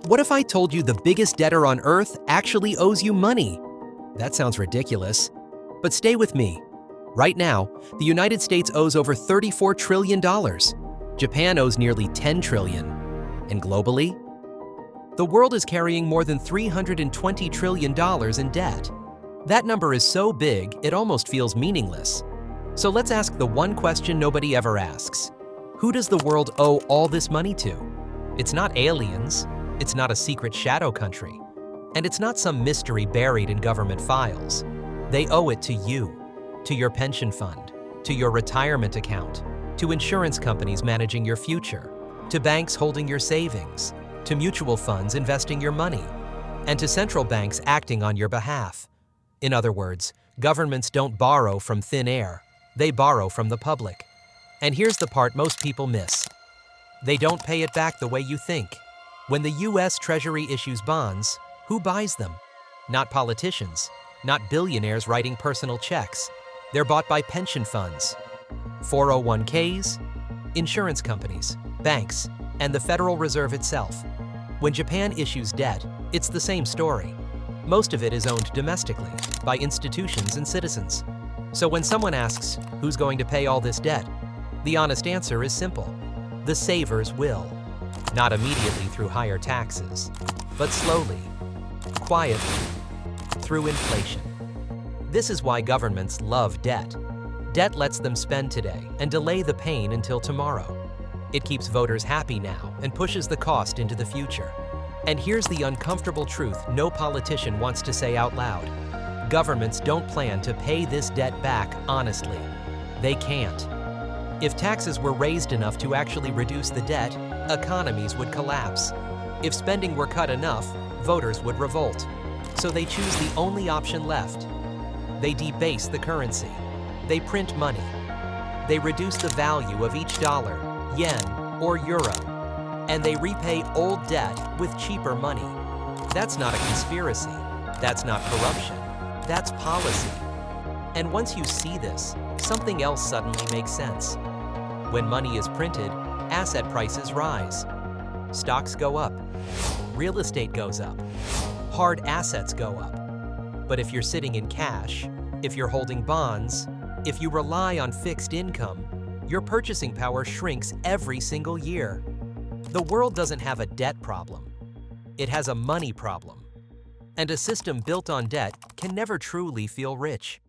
What if I told you the biggest debtor on Earth actually owes you money? That sounds ridiculous. But stay with me. Right now, the United States owes over $34 trillion. Japan owes nearly $10 trillion. And globally, the world is carrying more than $320 trillion in debt. That number is so big, it almost feels meaningless. So let's ask the one question nobody ever asks. Who does the world owe all this money to? It's not aliens, it's not a secret shadow country, and it's not some mystery buried in government files. They owe it to you, to your pension fund, to your retirement account, to insurance companies managing your future, to banks holding your savings, to mutual funds investing your money, and to central banks acting on your behalf. In other words, governments don't borrow from thin air, they borrow from the public. And here's the part most people miss. They don't pay it back the way you think. When the US Treasury issues bonds, who buys them? Not politicians, not billionaires writing personal checks. They're bought by pension funds, 401ks, insurance companies, banks, and the Federal Reserve itself. When Japan issues debt, it's the same story. Most of it is owned domestically, by institutions and citizens. So when someone asks, who's going to pay all this debt? The honest answer is simple. The savers will. Not immediately through higher taxes, but slowly, quietly, through inflation. This is why governments love debt. Debt lets them spend today and delay the pain until tomorrow. It keeps voters happy now and pushes the cost into the future. And here's the uncomfortable truth no politician wants to say out loud. Governments don't plan to pay this debt back honestly. They can't. If taxes were raised enough to actually reduce the debt, economies would collapse. If spending were cut enough, voters would revolt. So they choose the only option left. They debase the currency. They print money. They reduce the value of each dollar, yen, or euro. And they repay old debt with cheaper money. That's not a conspiracy. That's not corruption. That's policy. And once you see this, something else suddenly makes sense. When money is printed, asset prices rise. Stocks go up. Real estate goes up. Hard assets go up. But if you're sitting in cash, if you're holding bonds, if you rely on fixed income, your purchasing power shrinks every single year. The world doesn't have a debt problem. It has a money problem. And a system built on debt can never truly feel rich.